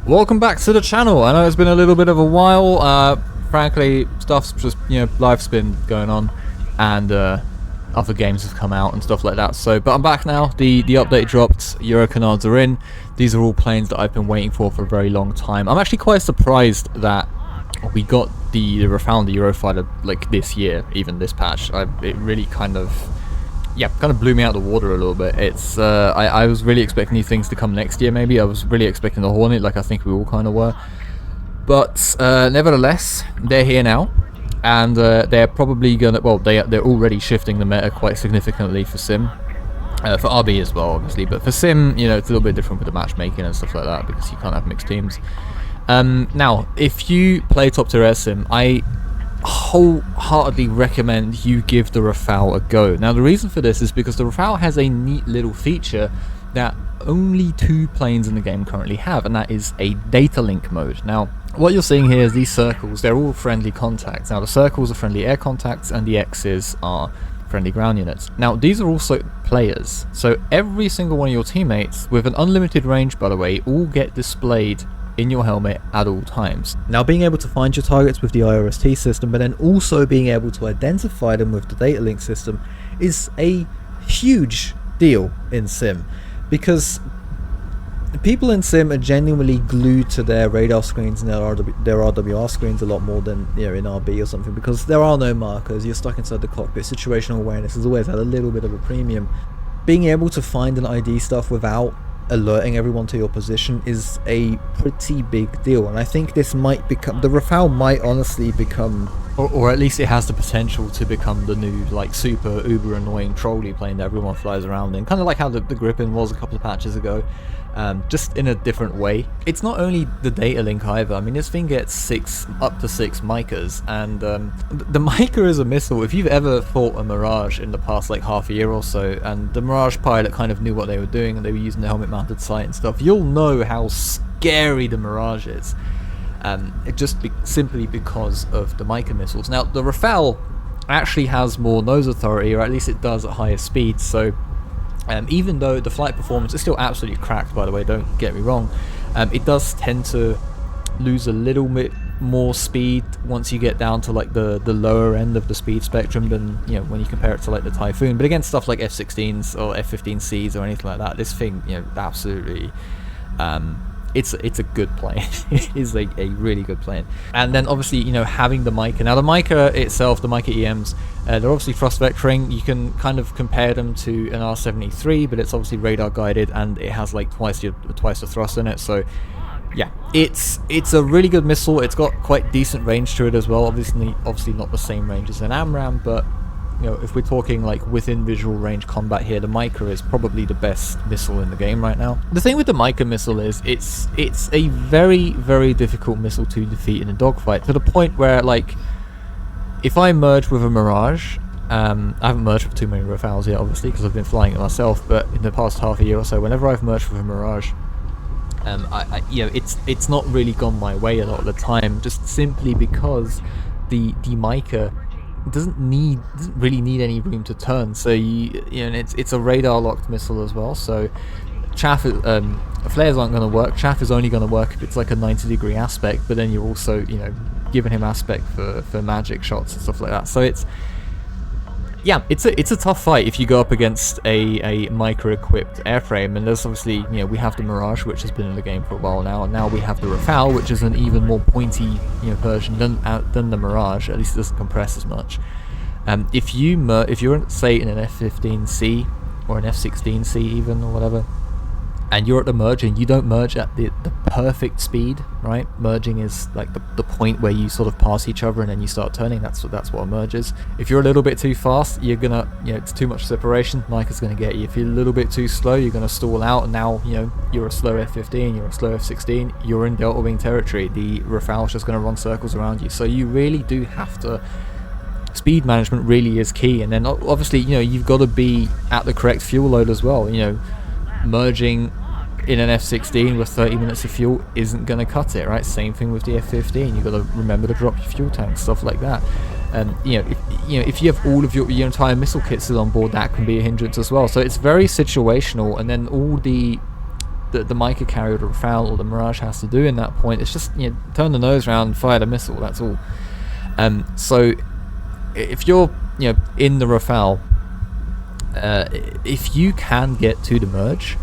Welcome back to the channel. I know it's been a little bit of a while. Frankly, stuff's just, life's been going on, and other games have come out and stuff like that. So, but I'm back now. The update dropped. Euro canards are in. These are all planes that I've been waiting for a very long time. I'm actually quite surprised that we got the Rafale and the Eurofighter like this year, even this patch. It really kind of blew me out of the water a little bit. It's I was really expecting these things to come next year. Maybe I was really expecting the Hornet, like I think we all kind of were. But nevertheless, they're here now, and they're probably gonna. Well, they're already shifting the meta quite significantly for Sim, for RB as well, obviously. But for Sim, it's a little bit different with the matchmaking and stuff like that because you can't have mixed teams. Now, if you play top tier air Sim, I wholeheartedly recommend you give the Rafale a go. Now, the reason for this is because the Rafale has a neat little feature that only 2 planes in the game currently have, and that is a data link mode. Now, what you're seeing here is these circles, they're all friendly contacts. Now, the circles are friendly air contacts, and the X's are friendly ground units. Now, these are also players, so every single one of your teammates, with an unlimited range by the way, all get displayed in your helmet at all times. Now, being able to find your targets with the IRST system, but then also being able to identify them with the data link system is a huge deal in Sim, because people in Sim are genuinely glued to their radar screens and their RWR screens a lot more than in RB or something, because there are no markers, you're stuck inside the cockpit. Situational awareness has always had a little bit of a premium. Being able to find and ID stuff without alerting everyone to your position is a pretty big deal, and I think this might become, the Rafale might honestly become, or at least it has the potential to become the new super uber annoying trolley plane that everyone flies around in, kind of like how the Gripen was a couple of patches ago, just in a different way. It's not only the data link either. I mean, this thing gets up to 6 MICAs, and the MICA is a missile. If you've ever fought a Mirage in the past half a year or so, and the Mirage pilot kind of knew what they were doing and they were using the helmet mounted sight and stuff, you'll know how scary the Mirage is. Simply because of the MICA missiles. Now, the Rafale actually has more nose authority, or at least it does at higher speeds, so even though the flight performance is still absolutely cracked, by the way, don't get me wrong, it does tend to lose a little bit more speed once you get down to the lower end of the speed spectrum than when you compare it to the Typhoon. But against stuff like F-16s or F-15Cs or anything like that, this thing absolutely it's a good plane. It is a really good plane. And then obviously having the MICA. Now, the MICA itself, the MICA-EMs, they're obviously thrust vectoring. You can kind of compare them to an R-73, but it's obviously radar guided, and it has twice the thrust in it. So yeah, it's a really good missile. It's got quite decent range to it as well. Obviously not the same range as an AMRAAM, but if we're talking within visual range combat here, the MICA is probably the best missile in the game right now. The thing with the MICA missile is it's a very, very difficult missile to defeat in a dogfight, to the point where if I merge with a Mirage, I haven't merged with too many Rafales yet obviously because I've been flying it myself, but in the past half a year or so, whenever I've merged with a Mirage, it's not really gone my way a lot of the time, just simply because the MICA doesn't really need any room to turn. So it's a radar locked missile as well, so chaff flares aren't going to work. Chaff is only going to work if it's a 90-degree aspect, but then you're also giving him aspect for magic shots and stuff like that. So it's a tough fight if you go up against a MICA-equipped airframe. And there's obviously, we have the Mirage, which has been in the game for a while now, and now we have the Rafale, which is an even more pointy, version than the Mirage. At least it doesn't compress as much. If you're say in an F-15C or an F-16C even, or whatever, and you're at the merge and you don't merge at the perfect speed, right? Merging is the point where you sort of pass each other and then you start turning. That's what a merge is. If you're a little bit too fast, you're gonna, it's too much separation, MICA's gonna get you. If you're a little bit too slow, you're gonna stall out, and now you're a slow F-15, you're a slow F-16, you're in delta wing territory. The Rafale's just gonna run circles around you. So you really do have to, speed management really is key. And then obviously you've got to be at the correct fuel load as well. Merging in an F-16 with 30 minutes of fuel isn't going to cut it, right? Same thing with the F-15. You've got to remember to drop your fuel tanks, stuff like that. If you have all of your entire missile kits on board, that can be a hindrance as well. So it's very situational, and then all the the MICA carrier or the Rafale or the Mirage has to do in that point. It's just, you know, turn the nose around, fire the missile. That's all. So if you're, you know, in the Rafale, if you can get to the merge,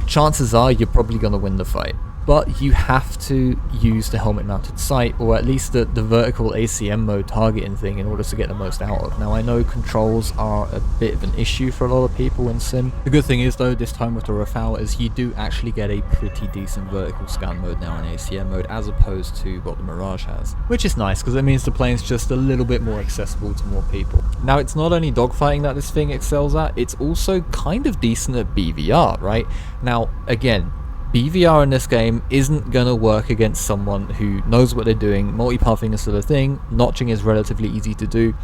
chances are you're probably going to win the fight. But you have to use the helmet mounted sight, or at least the vertical ACM mode targeting thing, in order to get the most out of. Now I know controls are a bit of an issue for a lot of people in Sim. The good thing is though, this time with the Rafale, is you do actually get a pretty decent vertical scan mode now in ACM mode, as opposed to what the Mirage has. Which is nice, because it means the plane's just a little bit more accessible to more people. Now it's not only dogfighting that this thing excels at, it's also kind of decent at BVR, right? Now again, BVR in this game isn't going to work against someone who knows what they're doing. Multipathing is still a thing, notching is relatively easy to do.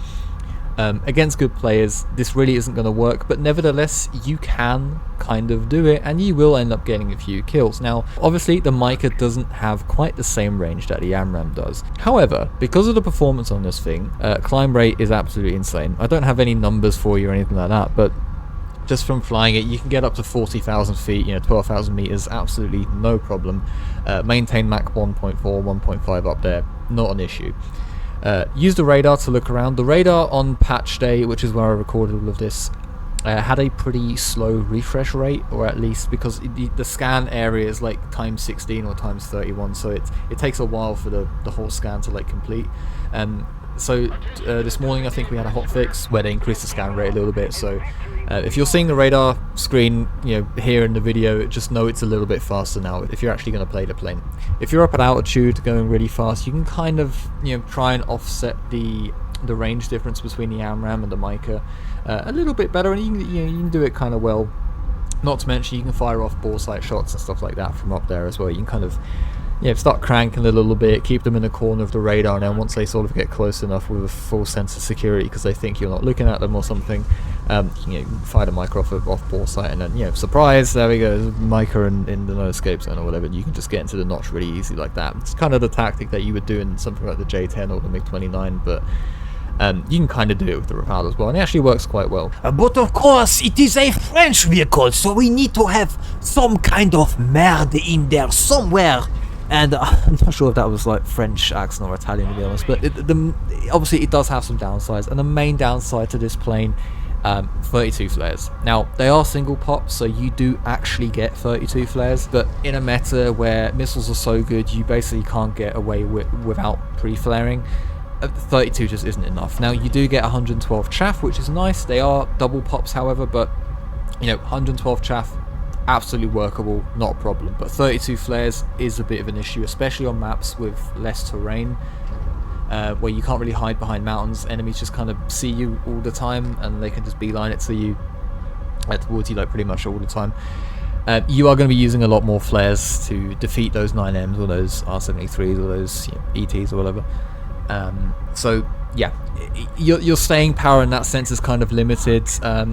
Against good players, this really isn't going to work, but nevertheless, you can kind of do it, and you will end up getting a few kills. Now, obviously, the MICA doesn't have quite the same range that the AMRAAM does. However, because of the performance on this thing, climb rate is absolutely insane. I don't have any numbers for you or anything like that, but just from flying it, you can get up to 40,000 feet, you know, 12,000 meters, absolutely no problem. Maintain Mach 1.4, 1.5 up there, not an issue. Use the radar to look around. The radar on patch day, which is where I recorded all of this, had a pretty slow refresh rate, or at least because the scan area is like times 16 or times 31, so it takes a while for the whole scan to like complete. So this morning I think we had a hotfix where they increased the scan rate a little bit, so if you're seeing the radar screen, you know, here in the video, just know it's a little bit faster now if you're actually going to play the plane. If you're up at altitude going really fast, you can kind of, you know, try and offset the range difference between the AMRAAM and the MICA a little bit better, and you can do it kind of well. Not to mention you can fire off bore sight shots and stuff like that from up there as well. You can kind of, yeah, start cranking a little bit, keep them in the corner of the radar, and then once they sort of get close enough with a full sense of security because they think you're not looking at them or something, you know, fire the MICA off bore sight, and then, you know, surprise, there we go, MICA in the no escape zone or whatever, and you can just get into the notch really easy like that. It's kind of the tactic that you would do in something like the J10 or the MiG-29, but you can kind of do it with the Rafale as well, and it actually works quite well. But of course, it is a French vehicle, so we need to have some kind of merde in there somewhere. And I'm not sure if that was like French accent or Italian, to be honest, but obviously it does have some downsides, and the main downside to this plane, 32 flares. Now, they are single pops, so you do actually get 32 flares, but in a meta where missiles are so good, you basically can't get away without pre-flaring. 32 just isn't enough. Now, you do get 112 chaff, which is nice. They are double pops, however, but, you know, 112 chaff, absolutely workable, not a problem. But 32 flares is a bit of an issue, especially on maps with less terrain, where you can't really hide behind mountains. Enemies just kind of see you all the time, and they can just beeline it to you, towards you, like pretty much all the time. You are going to be using a lot more flares to defeat those 9Ms or those R73s or those, you know, ETs or whatever. So yeah, your staying power in that sense is kind of limited.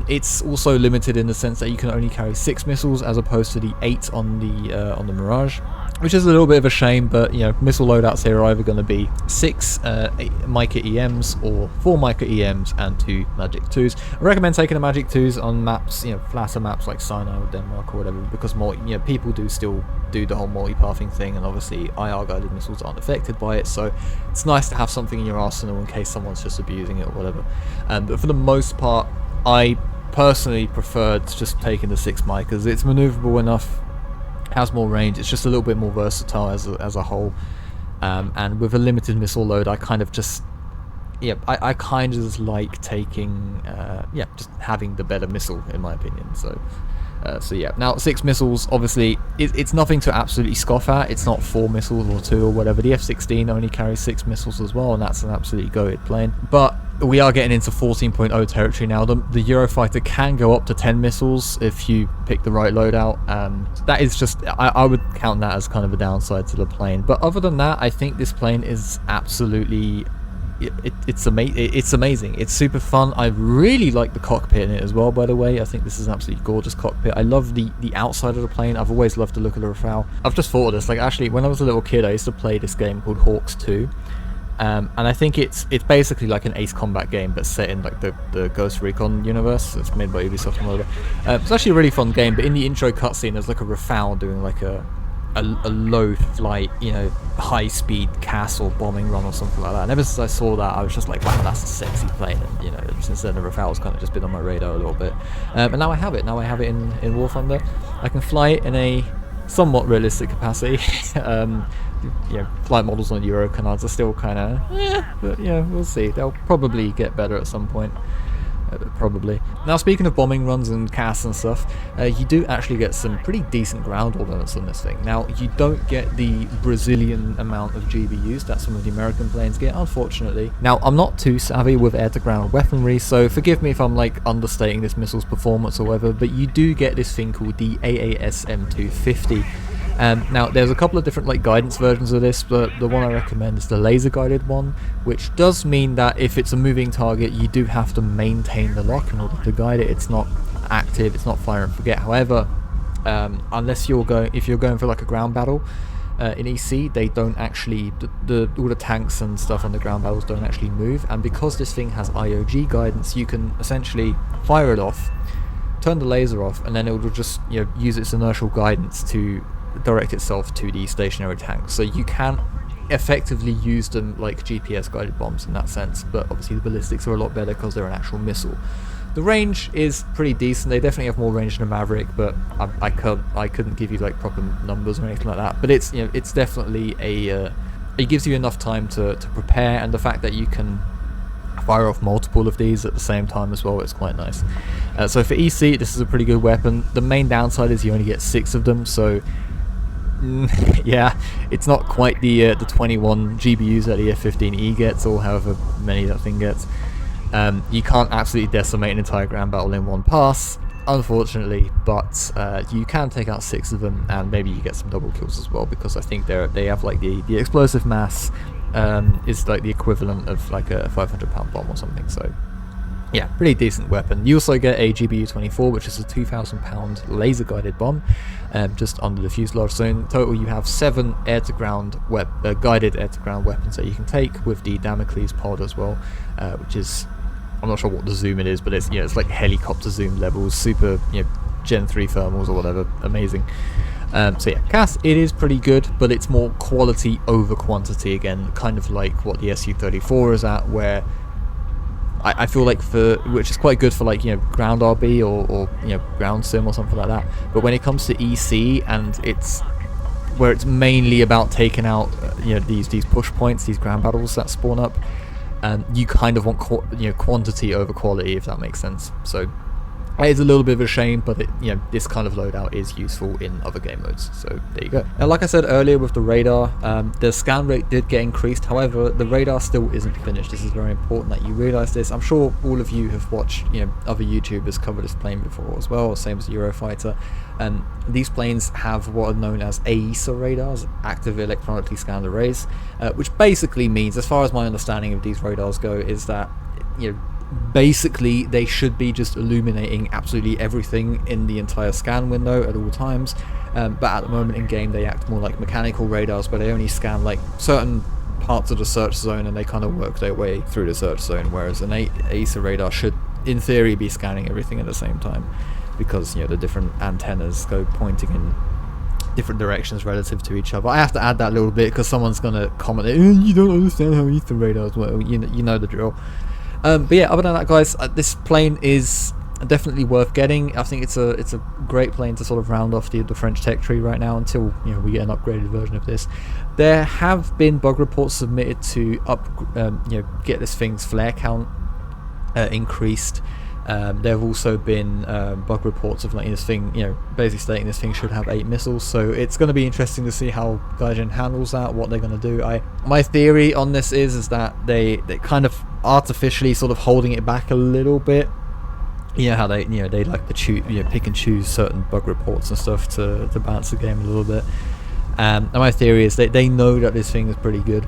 It's also limited in the sense that you can only carry 6 missiles as opposed to the 8 on the Mirage, which is a little bit of a shame. But, you know, missile loadouts here are either going to be 6 MICA-EMs or 4 MICA-EMs and 2 Magic 2s. I recommend taking the Magic 2s on maps, you know, flatter maps like Sinai or Denmark or whatever, because people do still do the whole multi-pathing thing, and obviously IR guided missiles aren't affected by it, so it's nice to have something in your arsenal in case someone's just abusing it or whatever. But for the most part, I personally preferred just taking the 6 MICAs. It's maneuverable enough, has more range, it's just a little bit more versatile as a whole, and with a limited missile load, I kind of just, yeah, I kind of just like taking, yeah, just having the better missile in my opinion. So yeah, now 6 missiles, obviously, it's nothing to absolutely scoff at. It's not 4 missiles or 2 or whatever. The F-16 only carries 6 missiles as well, and that's an absolutely goated plane. But we are getting into 14.0 territory now. The Eurofighter can go up to 10 missiles if you pick the right loadout. That is just, I would count that as kind of a downside to the plane. But other than that, I think this plane is absolutely... It's amazing. It's super fun. I really like the cockpit in it as well, by the way. I think this is an absolutely gorgeous cockpit. I love the outside of the plane. I've always loved the look of the Rafale. I've just thought of this, like, actually, when I was a little kid, I used to play this game called Hawks 2, And I think it's basically like an Ace Combat game, but set in like the Ghost Recon universe. It's made by Ubisoft and whatever. It's actually a really fun game, but in the intro cutscene, there's like a Rafale doing like a low flight, you know, high speed castle bombing run or something like that. And ever since I saw that, I was just like, wow, that's a sexy plane. And you know, since then the Rafale's kind of just been on my radar a little bit. And now I have it. Now I have it in War Thunder. I can fly it in a somewhat realistic capacity. You know, flight models on Euro canards are still kind of, but yeah, we'll see. They'll probably get better at some point. Probably. Now, speaking of bombing runs and casts and stuff, you do actually get some pretty decent ground ordnance on this thing. Now, you don't get the Brazilian amount of GBUs that some of the American planes get, unfortunately. Now, I'm not too savvy with air-to-ground weaponry, so forgive me if I'm like understating this missile's performance or whatever, but you do get this thing called the AASM-250. Now, there's a couple of different like guidance versions of this, but the one I recommend is the laser guided one, which does mean that if it's a moving target, you do have to maintain the lock in order to guide it. It's not active, it's not fire and forget. However, unless if you're going for like a ground battle in EC, they don't actually, all the tanks and stuff on the ground battles don't actually move, and because this thing has IOG guidance, you can essentially fire it off, turn the laser off, and then it will just, you know, use its inertial guidance to direct itself to the stationary tank. So you can effectively use them like GPS guided bombs in that sense, but obviously the ballistics are a lot better because they're an actual missile. The range is pretty decent. They definitely have more range than a Maverick, but I couldn't give you like proper numbers or anything like that. But it's, you know, it's definitely it gives you enough time to prepare, and the fact that you can fire off multiple of these at the same time as well, it's quite nice. So for EC, this is a pretty good weapon. The main downside is you only get 6 of them, so yeah, it's not quite the 21 GBUs that the F-15E gets, or however many that thing gets. You can't absolutely decimate an entire ground battle in one pass, unfortunately, but you can take out 6 of them, and maybe you get some double kills as well, because I think they have like the explosive mass is like the equivalent of like a 500-pound bomb or something. So yeah, pretty decent weapon. You also get a GBU-24, which is a 2,000-pound laser-guided bomb, just under the fuselage. So in total, you have 7 air-to-ground guided air-to-ground weapons that you can take, with the Damocles pod as well, which is, I'm not sure what the zoom it is, but it's, you know, it's like helicopter zoom levels, super, you know, Gen 3 thermals or whatever, amazing. So yeah, CAS, it is pretty good, but it's more quality over quantity again, kind of like what the Su-34 is at, where I feel like which is quite good for like, you know, ground RB or you know, ground sim or something like that. But when it comes to EC, and it's where it's mainly about taking out you know, these push points, these ground battles that spawn up, you kind of want quantity over quality, if that makes sense. So it is a little bit of a shame, but you know, this kind of loadout is useful in other game modes. So there you go. Now, like I said earlier with the radar, the scan rate did get increased. However, the radar still isn't finished. This is very important that you realise this. I'm sure all of you have watched, you know, other YouTubers cover this plane before as well, same as the Eurofighter. These planes have what are known as AESA radars, active electronically scanned arrays, which basically means, as far as my understanding of these radars go, is that, you know, basically they should be just illuminating absolutely everything in the entire scan window at all times, but at the moment in game they act more like mechanical radars, where they only scan like certain parts of the search zone, and they kind of work their way through the search zone, whereas an AESA radar should in theory be scanning everything at the same time, because, you know, the different antennas go pointing in different directions relative to each other. I have to add that little bit because someone's gonna comment, you don't understand how AESA radars work. You know the drill. But yeah, other than that, guys, this plane is definitely worth getting. I think it's a great plane to sort of round off the French tech tree right now, until, you know, we get an upgraded version of this. There have been bug reports submitted to you know, get this thing's flare count increased. There have also been bug reports of like this thing, you know, basically stating this thing should have 8 missiles. So it's going to be interesting to see how Gaijin handles that, what they're going to do. My theory on this is that they kind of artificially sort of holding it back a little bit. You know how they like to pick and choose certain bug reports and stuff to balance the game a little bit. And my theory is that they know that this thing is pretty good.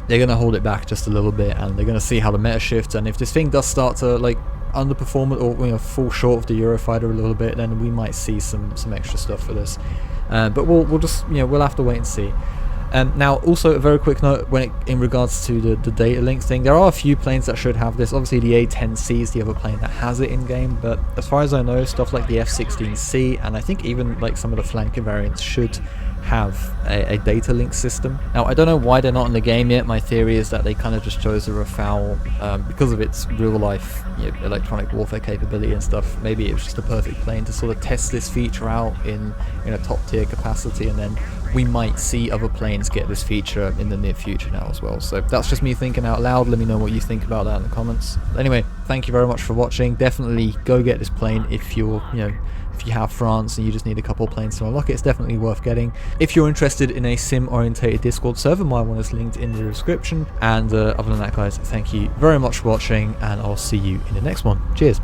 They're going to hold it back just a little bit, and they're going to see how the meta shifts. And if this thing does start to like underperform it, or, you know, fall short of the Eurofighter a little bit, then we might see some extra stuff for this. But we'll just, you know, we'll have to wait and see. Now, also a very quick note in regards to the data link thing. There are a few planes that should have this. Obviously, the A-10C is the other plane that has it in game, but as far as I know, stuff like the F-16C and I think even like some of the flanker variants should have a data link system. Now, I don't know why they're not in the game yet. My theory is that they kind of just chose the Rafale because of its real-life electronic warfare capability and stuff. Maybe it was just a perfect plane to sort of test this feature out in a top-tier capacity, and then we might see other planes get this feature in the near future now as well. So that's just me thinking out loud. Let me know what you think about that in the comments. Anyway, thank you very much for watching. Definitely go get this plane if you're, if you have France and you just need a couple of planes to unlock it. It's definitely worth getting. If you're interested in a sim-orientated Discord server, my one is linked in the description. And other than that, guys, thank you very much for watching, and I'll see you in the next one. Cheers.